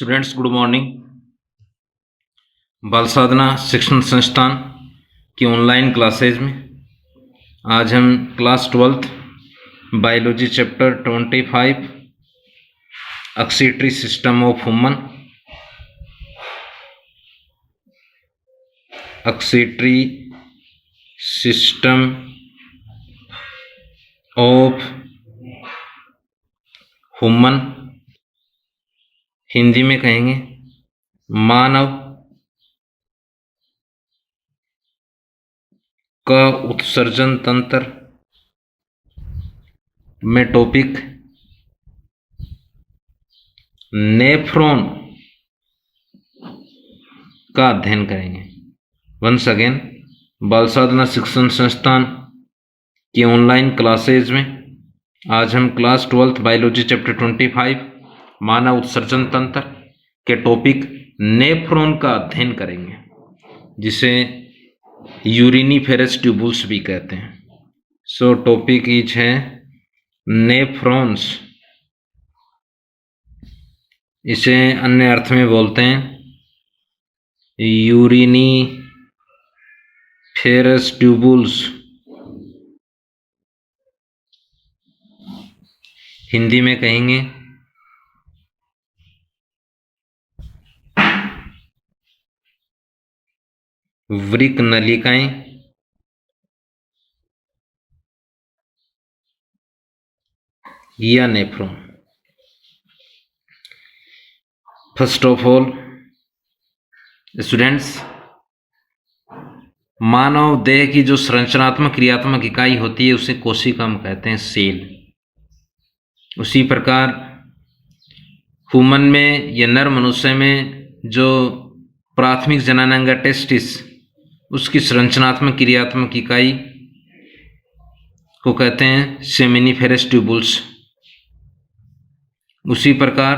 Students good morning. बाल साधना शिक्षण संस्थान की ऑनलाइन क्लासेज में आज हम class 12th biology chapter 25 ऑक्सीटरी system of human ऑक्सीटरी system of human Hindi में कहेंगे मानव का उत्सर्जन तंत्र में टॉपिक नेफ्रॉन का अध्ययन करेंगे। वंस अगेन बाल साधना शिक्षण संस्थान की ऑनलाइन क्लासेज में आज हम क्लास 12th बायोलॉजी चैप्टर 25 मानव उत्सर्जन तंत्र के टॉपिक नेफ्रॉन का अध्ययन करेंगे, जिसे यूरिनिफेरस ट्यूबुल्स भी कहते हैं। सो टॉपिक इज है नेफ्रॉन्स। इसे अन्य अर्थ में बोलते हैं यूरिनिफेरस ट्यूबुल्स। हिंदी में कहेंगे वृक्क नलिकाएं या nephron. First of all students, मानव देह की जो संरचनात्मक क्रियात्मक इकाई होती है उसे कोशिका हम कहते हैं, सेल। उसी प्रकार ह्यूमन में या नर मनुष्य में जो प्राथमिक जननांग टेस्टिस, उसकी संरचनात्मक क्रियात्मक इकाई को कहते हैं सेमिनिफेरस ट्यूबुल्स। उसी प्रकार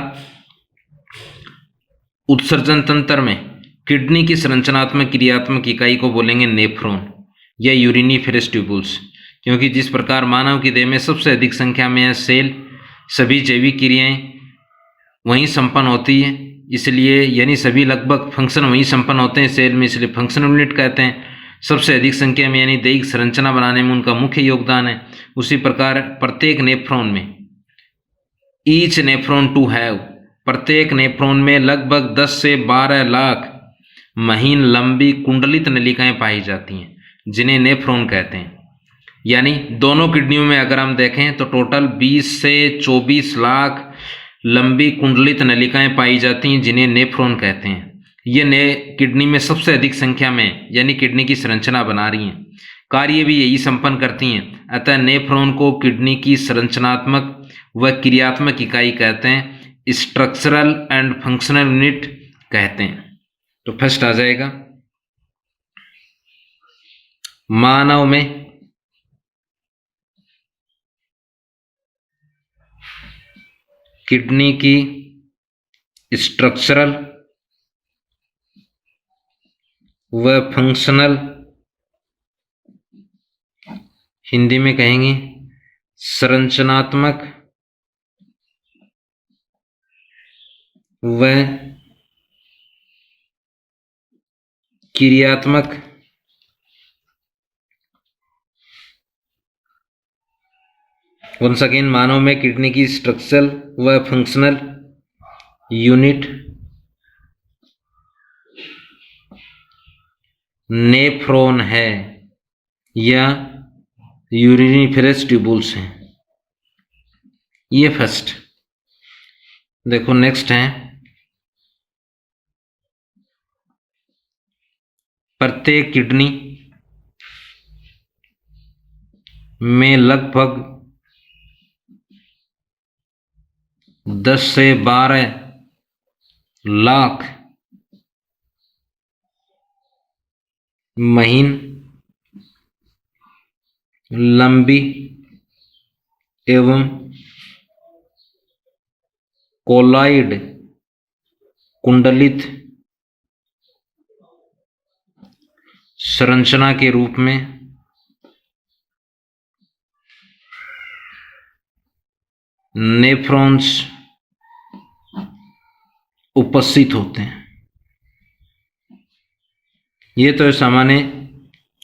उत्सर्जन तंत्र में किडनी की संरचनात्मक क्रियात्मक इकाई को बोलेंगे नेफ्रॉन या यूरिनिफेरस ट्यूबुल्स, क्योंकि जिस प्रकार मानव की देह में सबसे अधिक संख्या में सेल, सभी जैविक क्रियाएं वहीं संपन्न होती है, इसलिए यानी सभी लगभग फंक्शन वहीं संपन्न होते हैं सेल में, इसलिए फंक्शनल यूनिट कहते हैं। सबसे अधिक संख्या में यानी दैहिक संरचना बनाने में उनका मुख्य योगदान है। उसी प्रकार प्रत्येक नेफ्रॉन में ईच नेफ्रॉन टू हैव, प्रत्येक नेफ्रॉन में लगभग 10 से 12 लाख महीन लंबी कुंडलित नलिकाएं पाई जाती हैं, जिन्हें नेफ्रॉन कहते हैं। यानी दोनों किडनियों में अगर हम देखें तो टोटल 20 से 24 लाख लंबी कुंडलित नलिकाएं पाई जाती हैं, जिन्हें नेफ्रॉन कहते हैं। ये किडनी में सबसे अधिक संख्या में यानी किडनी की संरचना बना रही हैं, कार्य भी यही संपन्न करती हैं। अतः नेफ्रॉन को किडनी की संरचनात्मक व क्रियात्मक इकाई कहते हैं, स्ट्रक्चरल एंड फंक्शनल यूनिट कहते हैं। तो फर्स्ट आ जाएगा मानव में किडनी की स्ट्रक्चरल व फंक्शनल, हिंदी में कहेंगे संरचनात्मक व क्रियात्मक वंस अगेन मानव में किडनी की स्ट्रक्चरल व फंक्शनल यूनिट नेफ्रॉन है या यूरिनिफेरस ट्यूबुल्स हैं। ये फर्स्ट। देखो नेक्स्ट है प्रत्येक किडनी में लगभग 10 से 12 लाख महीन लंबी एवं कोलॉइड कुंडलित संरचना के रूप में नेफ्रॉन्स उपस्थित होते हैं। ये तो सामान्य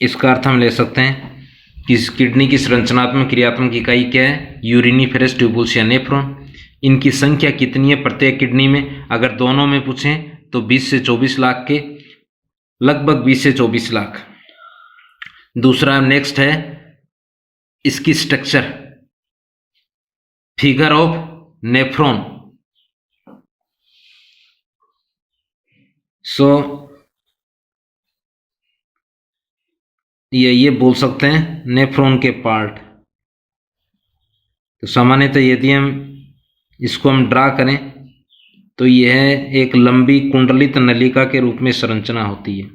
इसका अर्थ हम ले सकते हैं कि किडनी की संरचनात्मक क्रियात्मक इकाई क्या है, यूरिनिफेरस ट्यूबुल्स या नेफ्रॉन। इनकी संख्या कितनी है प्रत्येक किडनी में, अगर दोनों में पूछें तो 20 से 24 लाख के लगभग 20 से 24 लाख। दूसरा नेक्स्ट है इसकी स्ट्रक्चर, फिगर ऑफ नेफ्रॉन। सो ये बोल सकते हैं नेफ्रॉन के पार्ट। तो सामान्यतः यदि हम इसको हम ड्रा करें तो यह एक लंबी कुंडलित नलिका के रूप में संरचना होती है।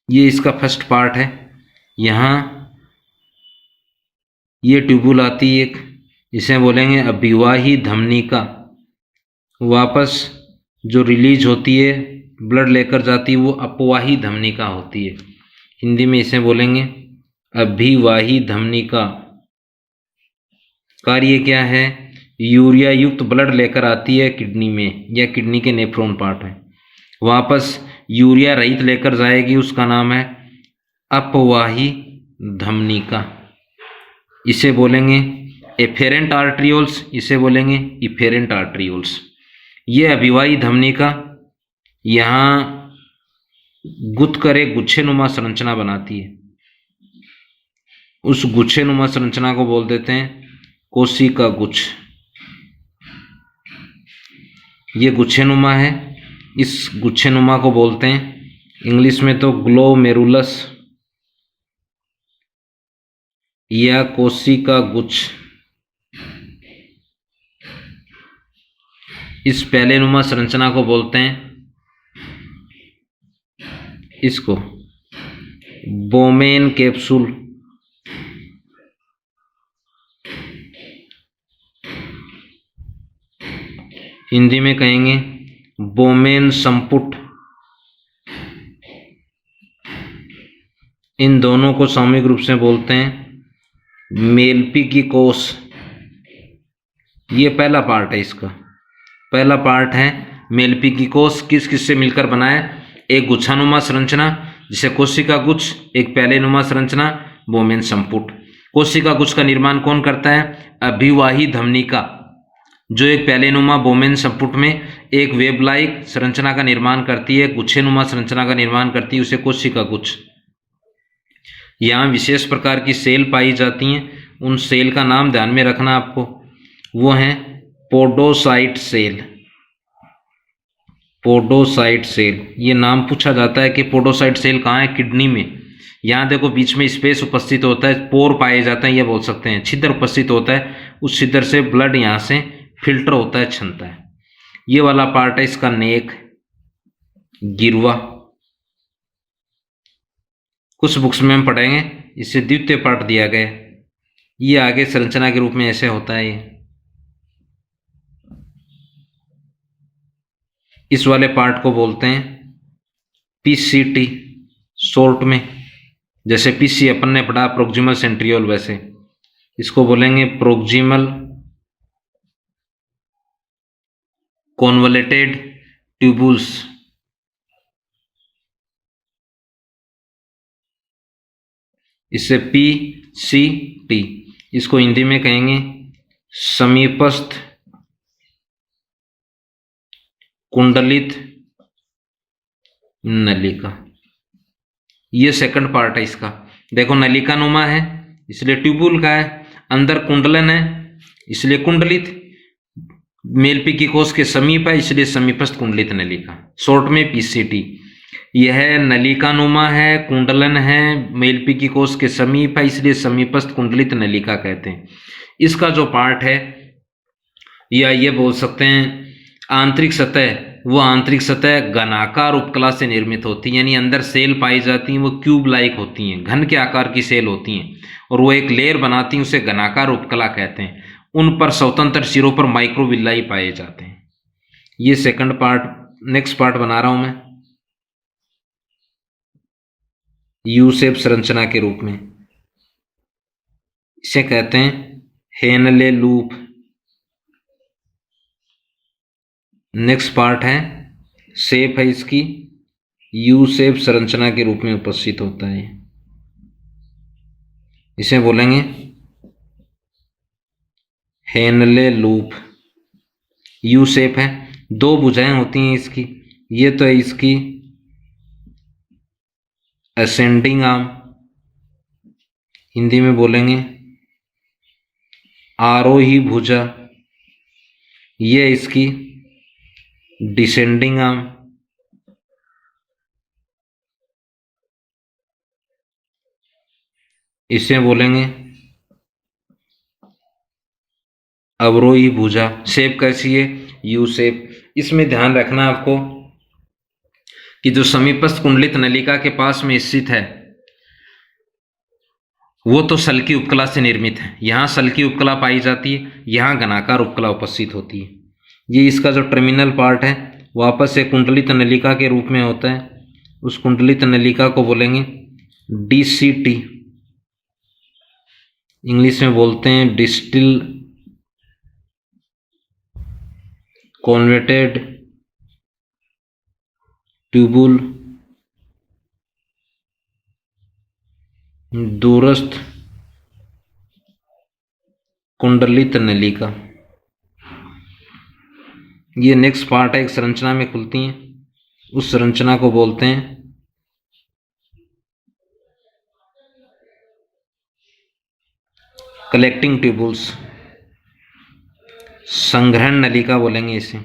ये इसका फर्स्ट पार्ट है। यहाँ ये ट्यूबुल आती है एक, इसे बोलेंगे अभिवाही धमनिका। वापस जो रिलीज होती है ब्लड लेकर जाती है वो अपवाही धमनिका होती है। हिंदी में इसे बोलेंगे अभिवाही धमनिका। कार्य क्या है, यूरिया युक्त ब्लड लेकर आती है किडनी में या किडनी के नेफ्रॉन पार्ट में, वापस यूरिया रहित लेकर जाएगी, उसका नाम है अपवाही धमनिका। इसे बोलेंगे एफेरेंट आर्ट्रियोल्स, इसे बोलेंगे इफेरेंट आर्ट्रियोल्स। ये अभिवाही धमनिका यहाँ गुत्तकर गुच्छेनुमा संरचना बनाती है। उस गुच्छेनुमा संरचना को बोल देते हैं कोशिका गुच्छ। ये गुच्छेनुमा है, इस गुच्छेनुमा को बोलते हैं इंग्लिश में तो ग्लोमेरुलस या कोशिका गुच्छ। इस पैलेनुमा संरचना को बोलते हैं इसको बोमेन कैप्सूल। हिंदी में कहेंगे बोमेन संपुट। इन दोनों को सामूहिक रूप से बोलते हैं मेलपीकी कोष। ये पहला पार्ट है, इसका पहला पार्ट है मेलपीकी कोष। किस किस से मिलकर बना है, एक गुच्छानुमा संरचना जिसे कोशिका गुच्छ, एक पैलेनुमा संरचना बोमेन संपुट। कोशिका गुच्छ का निर्माण कौन करता है, अभिवाही धमनिका, जो एक पैलेनुमा बोमेन संपुट में एक वेब लाइक संरचना का निर्माण करती है, गुच्छेनुमा संरचना का निर्माण करती है, उसे कोशिका गुच्छ। यहाँ विशेष प्रकार की सेल पाई जाती हैं, उन सेल का नाम ध्यान में रखना आपको, वो हैं पोडोसाइट सेल। पोडोसाइट सेल, ये नाम पूछा जाता है कि पोडोसाइट सेल कहाँ है, किडनी में। यहाँ देखो बीच में स्पेस उपस्थित होता है, पोर पाए जाते हैं, ये बोल सकते हैं छिद्र उपस्थित होता है, उस छिद्र से ब्लड यहाँ से फिल्टर होता है, छनता है। ये वाला पार्ट है इसका नेक, गिरवा। कुछ बुक्स में हम पढ़ेंगे इसे द्वितीय पार्ट दिया गया। ये आगे संरचना के रूप में ऐसे होता है। ये इस वाले पार्ट को बोलते हैं पीसीटी शॉर्ट में, जैसे पीसी अपन ने पढ़ा प्रोक्सिमल सेंट्रियोल, वैसे इसको बोलेंगे प्रोक्सिमल कॉन्वलेटेड ट्यूबुल्स। इससे पीसीटी, इसको हिंदी में कहेंगे समीपस्थ कुंडलित नलिका। ये सेकंड पार्ट है इसका। देखो नलिका नुमा है इसलिए ट्यूबुल का है, अंदर कुंडलन है इसलिए कुंडलित, मेलपीकी कोष के समीप है इसलिए समीपस्थ कुंडलित नलिका, शॉर्ट में पीसीटी। यह नलिका नुमा है, कुंडलन है, मेलपीकी कोष के समीप है इसलिए समीपस्थ कुंडलित नलिका कहते हैं। इसका जो पार्ट है या ये बोल सकते हैं आंतरिक सतह, वो आंतरिक सतह घनाकार उपकला से निर्मित होती है, यानी अंदर सेल पाई जाती हैं वो क्यूब लाइक होती हैं, घन के आकार की सेल होती हैं और वो एक लेयर बनाती हैं, उसे घनाकार उपकला कहते हैं। उन पर स्वतंत्र सिरों पर माइक्रोविल्लाई पाए जाते हैं। ये सेकंड पार्ट, नेक्स्ट पार्ट बना रहा हूं मैं यू शेप संरचना के रूप में। इसे कहते हैं हेनले लूप नेक्स्ट पार्ट है शेप है इसकी यू शेप संरचना के रूप में उपस्थित होता है। इसे बोलेंगे हेनले लूप। यू शेप है, दो भुजाएं होती हैं इसकी। ये तो है इसकी असेंडिंग आर्म, हिंदी में बोलेंगे आरोही भुजा। ये इसकी डिसेंडिंग आर्म, इसे बोलेंगे अवरोही भुजा। शेप कैसी है? U shape. इसमें ध्यान रखना आपको कि जो समीपस्थ कुंडलित नलिका के पास में स्थित है वो तो सल्की उपकला से निर्मित है। यहाँ सल्की उपकला पाई जाती है, यहाँ घनाकार उपकला उपस्थित होती है। ये इसका जो टर्मिनल पार्ट है वापस से कुंडलित नलिका के रूप में होता है। उस कुंडलित नलिका को बोलेंगे DCT, इंग्लिश में बोलते हैं डिस्टिल कॉन्वर्टेड ट्यूबुल दूरस्थ कुंडलित नलिका। ये नेक्स्ट पार्ट है, एक संरचना में खुलती हैं। उस संरचना को बोलते हैं कलेक्टिंग ट्यूबुल्स, संग्रहण नलिका बोलेंगे इसे।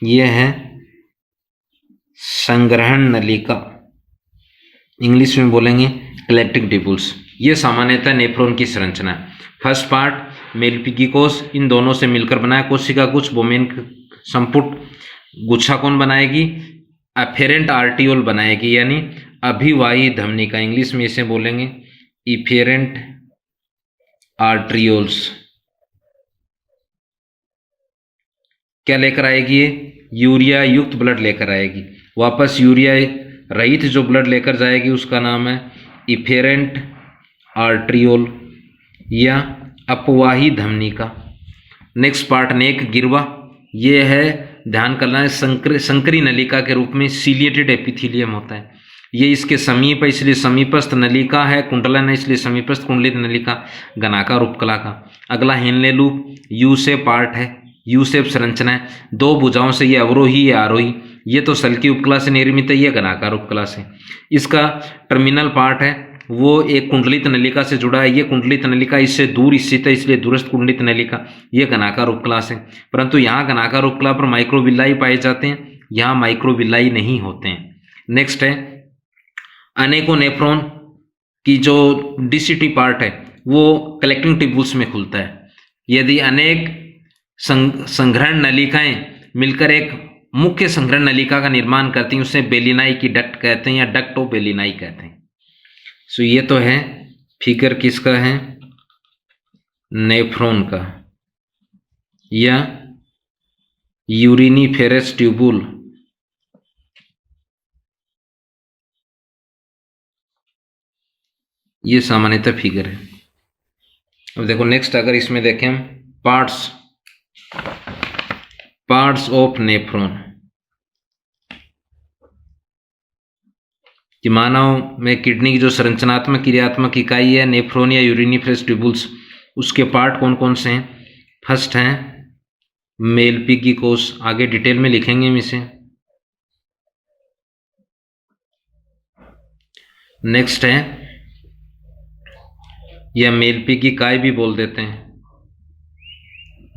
ये है संग्रहण नलिका, इंग्लिश में बोलेंगे कलेक्टिंग ट्यूबुल्स। ये सामान्यतः नेफ्रॉन की संरचना है। फर्स्ट पार्ट मेलपीकी कोश, इन दोनों से मिलकर बनाया कोशिका गुच्छ बोमेन संपुट। गुच्छा कौन बनाएगी? अफेरेंट आर्टियोल बनाएगी, यानी अभिवाही धमनिका, इंग्लिश में इसे बोलेंगे इफेरेंट आर्ट्रियोल्स। क्या लेकर आएगी? ये यूरिया युक्त ब्लड लेकर आएगी। वापस यूरिया रहित जो ब्लड लेकर जाएगी उसका नाम है इफेरेंट आर्ट्रियोल या अपवाही धमनिका। नेक्स्ट पार्ट नेक गिरवा, ये है ध्यान करना है संकरी नलिका के रूप में सीलिएटेड एपिथेलियम होता है। ये इसके समीप है इसलिए समीपस्थ नलिका है, कुंडलन है इसलिए समीपस्थ कुंडलित नलिका, घनाकार उपकला का। अगला Henle loop, U shape part है, यू शेप संरचना है। दो भुजाओं से ये अवरोही या आरोही। ये तो सल्की उपकला से निर्मित है, ये घनाकार उपकला से। इसका टर्मिनल पार्ट है वो एक कुंडलित नलिका से जुड़ा है। ये कुंडलित नलिका इससे दूर स्थित है इसलिए दूरस्थ कुंडलित नलिका। ये घनाकार उपकला से, परंतु यहाँ घनाकार उपकला पर माइक्रोविल्लाई पाए जाते हैं, यहाँ माइक्रोविल्लाई नहीं होते हैं। नेक्स्ट है अनेकों नेफ्रॉन की जो DCT पार्ट है वो कलेक्टिंग ट्यूबुल्स में खुलता है। यदि अनेक संग्रहण नलिकाएं मिलकर एक मुख्य संग्रहण नलिका का निर्माण करती हैं उसे बेलिनाई की डक्ट कहते हैं या डक्टो बेलिनाई कहते हैं। सो ये तो है फिगर किसका है? नेफ्रॉन का या यूरिनीफेरस ट्यूबुल। ये सामान्यतः फिगर है। अब देखो नेक्स्ट, अगर इसमें देखें हम पार्ट्स ऑफ नेफ्रॉन, कि मानव में किडनी की जो संरचनात्मक क्रियात्मक इकाई है नेफ्रॉन या यूरिनीफेरस ट्यूबुल्स, उसके पार्ट कौन कौन से हैं? फर्स्ट है मेलपीकी कोश, आगे डिटेल में लिखेंगे हम इसे। नेक्स्ट है या मेलपीकी काय भी बोल देते हैं,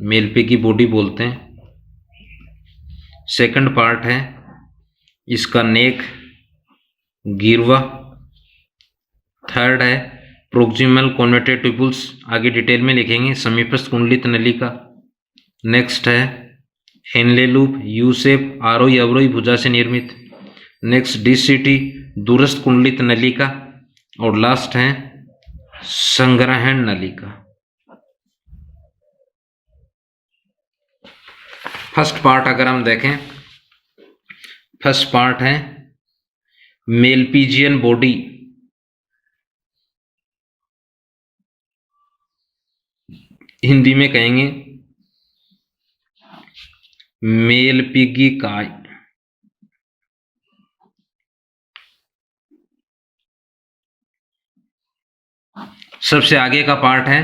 मेलपीकी बॉडी बोलते हैं। सेकंड पार्ट है इसका नेक गिरवा। थर्ड है प्रोक्सिमल कॉन्वर्टेड ट्यूबुल्स, आगे डिटेल में लिखेंगे, समीपस्थ कुंडलित नलिका। नेक्स्ट है हेनले लूप, यू शेप, आरोही अवरोही भुजा से निर्मित। नेक्स्ट DCT, दूरस्थ कुंडलित नलिका। और लास्ट है संग्रहण नलिका। फर्स्ट पार्ट अगर हम देखें, फर्स्ट पार्ट है मेलपीजियन बॉडी, हिंदी में कहेंगे मेलपिगी काय। सबसे आगे का पार्ट है,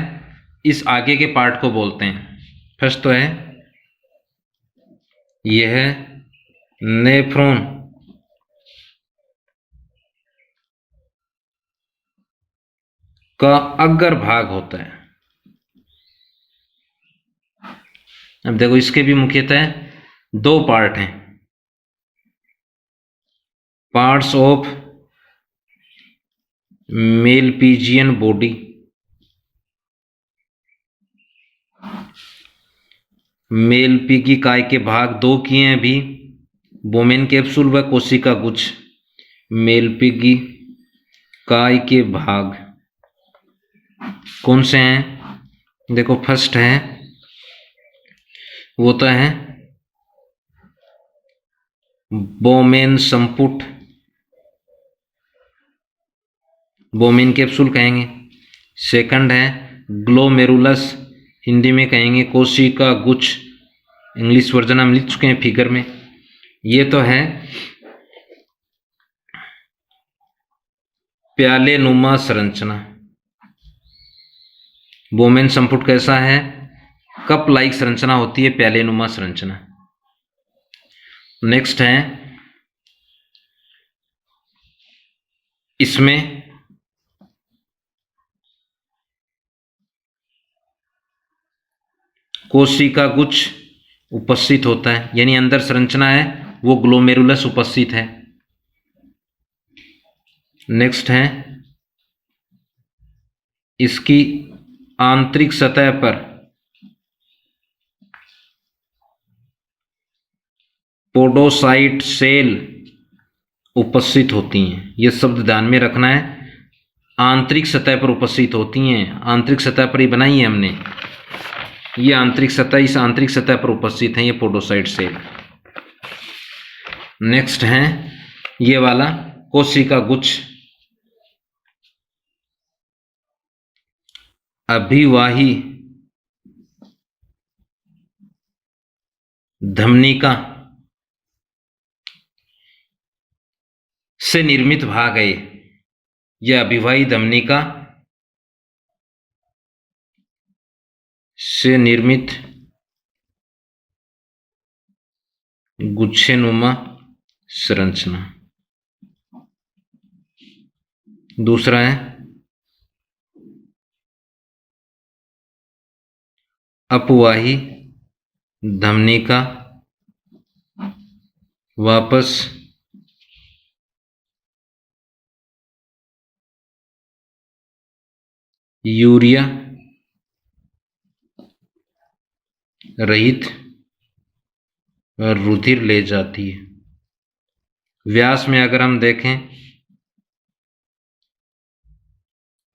इस आगे के पार्ट को बोलते हैं। फर्स्ट तो है यह है नेफ्रॉन का अग्र भाग होता है। अब देखो इसके भी मुख्यतः दो पार्ट हैं, पार्ट्स ऑफ मेलपीजियन बॉडी। मेलपीगी काय के भाग दो किए हैं अभी, बोमेन कैप्सूल व कोशिका गुच्छ। मेलपीगी काय के भाग कौन से हैं? देखो फर्स्ट है वो तो है बोमेन संपुट, बोमेन कैप्सूल कहेंगे। सेकंड है ग्लोमेरुलस, हिंदी में कहेंगे कोशिका गुच्छ, इंग्लिश वर्जन हम लिख चुके हैं फिगर में। ये तो है प्याले नुमा संरचना। बोमेन संपुट कैसा है? कप लाइक संरचना होती है, प्याले नुमा संरचना। नेक्स्ट है इसमें कोशिका गुच्छ उपस्थित होता है, यानी अंदर संरचना है वो ग्लोमेरुलस उपस्थित है। नेक्स्ट है इसकी आंतरिक सतह पर पोडोसाइट सेल उपस्थित होती हैं। ये शब्द ध्यान में रखना है, आंतरिक सतह पर उपस्थित होती हैं। आंतरिक सतह पर ही बनाई है हमने, ये आंतरिक सतह, इस आंतरिक सतह पर उपस्थित हैं ये पोडोसाइट सेल। नेक्स्ट है ये वाला कोशिका गुच्छ, अभिवाही धमनिका से निर्मित भाग है। यह अभिवाही धमनिका से निर्मित गुच्छेनुमा संरचना। दूसरा है अपवाही धमनिका वापस यूरिया रहित रुधिर ले जाती है। व्यास में अगर हम देखें,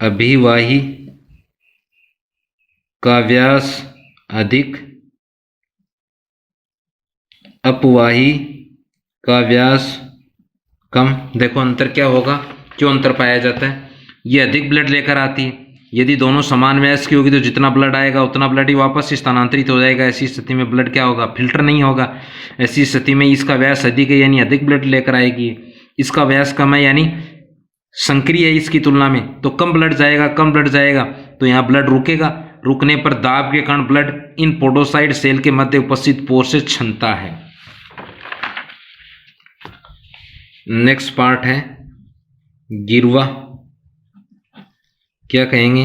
अभिवाही का व्यास अधिक, अपवाही का व्यास कम। देखो अंतर क्या होगा, क्यों अंतर पाया जाता है? ये अधिक ब्लड लेकर आती है, यदि दोनों समान व्यास की होगी तो जितना ब्लड आएगा उतना ब्लड ही वापस स्थानांतरित हो जाएगा। ऐसी स्थिति में ब्लड क्या होगा? फिल्टर नहीं होगा। ऐसी स्थिति में इसका व्यास अधिक है यानी अधिक ब्लड लेकर आएगी, इसका व्यास कम है यानी संक्रिय है इसकी तुलना में, तो कम ब्लड जाएगा। कम ब्लड जाएगा तो यहाँ ब्लड रुकेगा, रुकने पर दाब के कारण ब्लड इन पोडोसाइट सेल के मध्य उपस्थित पोर से छनता है। नेक्स्ट पार्ट है गिरवा, क्या कहेंगे?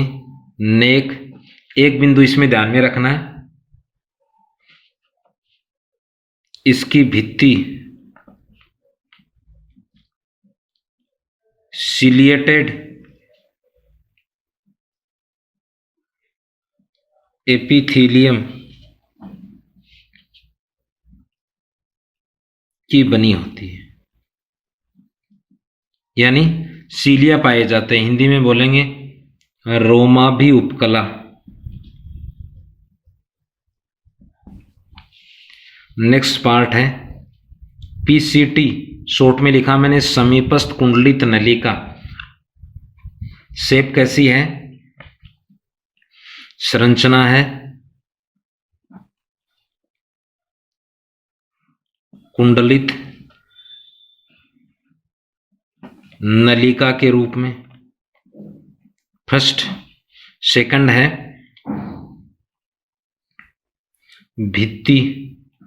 नेक। एक बिंदु इसमें ध्यान में रखना है, इसकी भित्ति सिलिएटेड एपिथेलियम की बनी होती है, यानी सीलिया पाए जाते हैं। हिंदी में बोलेंगे रोमा भी उपकला। नेक्स्ट पार्ट है पीसीटी, शॉर्ट में लिखा मैंने समीपस्थ कुंडलित नलिका। शेप कैसी है? संरचना है कुंडलित नलिका के रूप में। फर्स्ट। सेकंड है भित्ति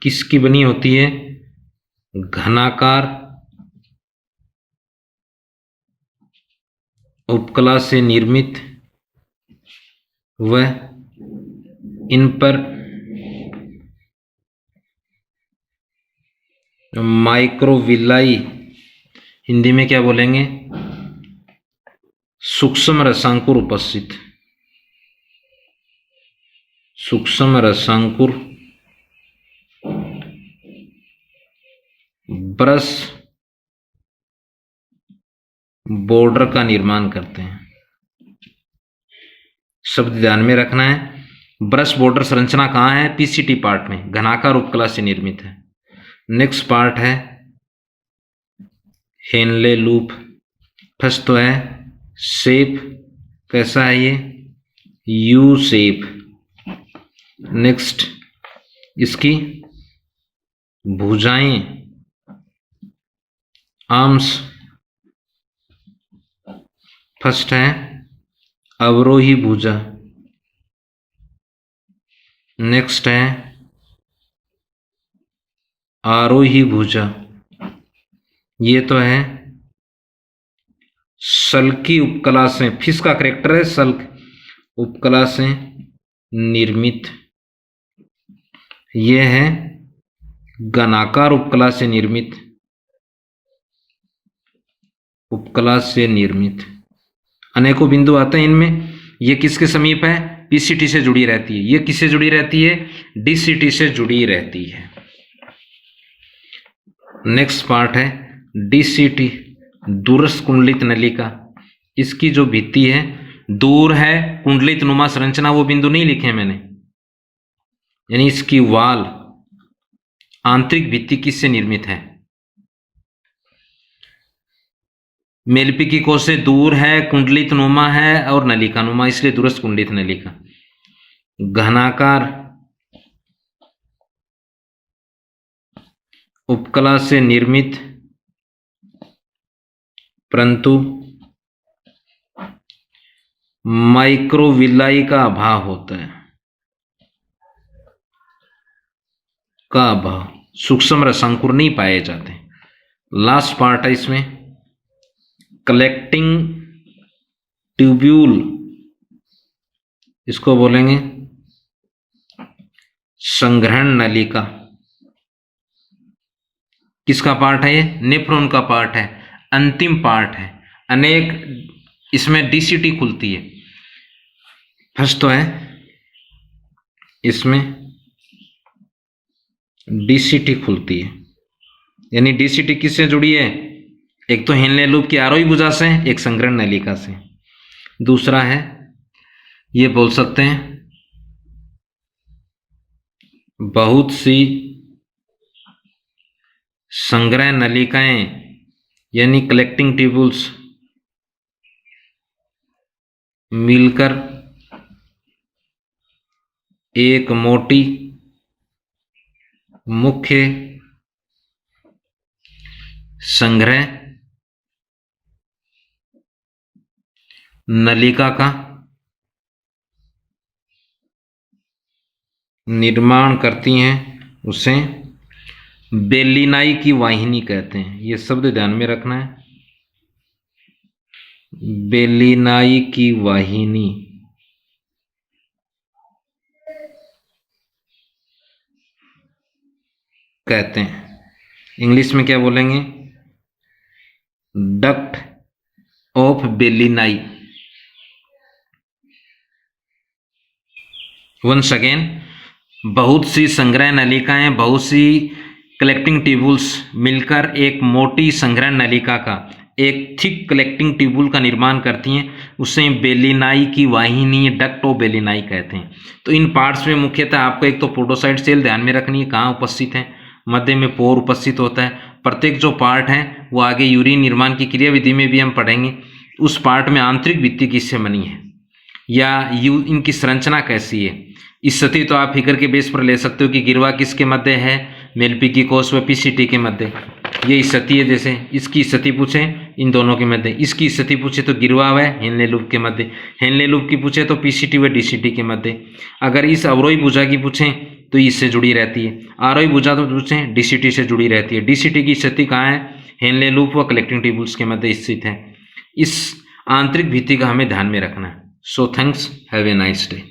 किसकी बनी होती है? घनाकार उपकला से निर्मित व इन पर माइक्रोविलाई, हिंदी में क्या बोलेंगे? सूक्ष्म रसांकुर उपस्थित। सूक्ष्म रसांकुर ब्रश बॉर्डर का निर्माण करते हैं। शब्द ध्यान में रखना है। ब्रश बॉर्डर संरचना कहाँ है? पीसीटी पार्ट में, घनाकार उपकला से निर्मित है। नेक्स्ट पार्ट है हेनले लूप। फर्स्ट तो है शेप, कैसा है ये? U shape. नेक्स्ट इसकी भुजाएं, आर्म्स। फर्स्ट है अवरोही भुजा। नेक्स्ट है आरोही भुजा। ये तो है सल्की उपकला से, फिश का करेक्टर है सल्क, उपकला से निर्मित। ये है घनाकार उपकला से निर्मित। उपकला से निर्मित अनेकों बिंदु आते हैं इनमें। ये किसके समीप है? पीसीटी से जुड़ी रहती है। ये किससे जुड़ी रहती है? डीसीटी से जुड़ी रहती है। नेक्स्ट पार्ट है डीसीटी, दूरस्थ कुंडलित नलिका। इसकी जो भित्ति है दूर है, कुंडलित नुमा संरचना, वो बिंदु नहीं लिखे मैंने, यानी इसकी वाल, आंतरिक भित्ति किससे निर्मित है? मेलपी कोश से दूर है, कुंडलित नुमा है और नलिका नुमा, इसलिए दूरस्थ कुंडलित नलिका। घनाकार उपकला से निर्मित परंतु माइक्रोविलाई का अभाव होता है, का अभाव, सूक्ष्म रसांकुर नहीं पाए जाते। लास्ट पार्ट है इसमें कलेक्टिंग ट्यूब्यूल, इसको बोलेंगे संग्रहण नलिका। किसका पार्ट है ये? नेफ्रॉन का पार्ट है, अंतिम पार्ट है। अनेक इसमें डीसीटी खुलती है। फर्स्ट तो है इसमें डीसीटी खुलती है, यानी डीसीटी किससे जुड़ी है? एक तो हेनले लूप की आरोही भुजा से, एक संग्रहण नलिका से। दूसरा है ये बोल सकते हैं बहुत सी संग्रह नलिकाएं, यानी कलेक्टिंग ट्यूब्यूल्स मिलकर एक मोटी मुख्य संग्रह नलिका का निर्माण करती हैं, उसे बेलिनाई की वाहिनी कहते हैं। ये शब्द ध्यान में रखना है, बेलिनाई की वाहिनी कहते हैं। इंग्लिश में क्या बोलेंगे? Duct of Bellini. Once again, बहुत सी संग्रह नलिकाएं, बहुत सी कलेक्टिंग ट्यूब्यूल्स मिलकर एक मोटी संग्रह नलिका का, एक थिक कलेक्टिंग ट्यूब्यूल का निर्माण करती हैं, उसे बेलिनाई की वाहिनी, डक्ट ऑफ बेलिनाई कहते हैं। तो इन पार्ट्स में मुख्यतः आपको एक तो पोडोसाइट सेल ध्यान में रखनी है, कहाँ उपस्थित है? मध्य में पोर उपस्थित होता है। प्रत्येक जो पार्ट है वो आगे यूरिन निर्माण की क्रियाविधि में भी हम पढ़ेंगे। उस पार्ट में आंतरिक भित्ति किससे बनी है या इनकी संरचना कैसी है। इस स्थिति तो आप फिगर के बेस पर ले सकते हो कि गिरवा किसके मध्य है, मेलपी की कोष व पीसीटी के मध्य। ये स्थिति है, जैसे इसकी स्थिति पूछे इन दोनों के मध्य, इसकी स्थिति पूछे तो गिरवा व हेनले लूप के मध्य, हेनले लूप की पूछे तो पीसीटी व डीसीटी के मध्य। अगर इस अवरोही भुजा की पूछे तो इससे जुड़ी रहती है, आरोही भुजा तो पूछे डीसीटी से जुड़ी रहती है। डीसीटी की स्थिति कहाँ है? हेनले लूप व कलेक्टिंग ट्यूबुल्स के मध्य स्थित है। इस आंतरिक भित्ति का हमें ध्यान में रखना है। So thanks, have a nice day.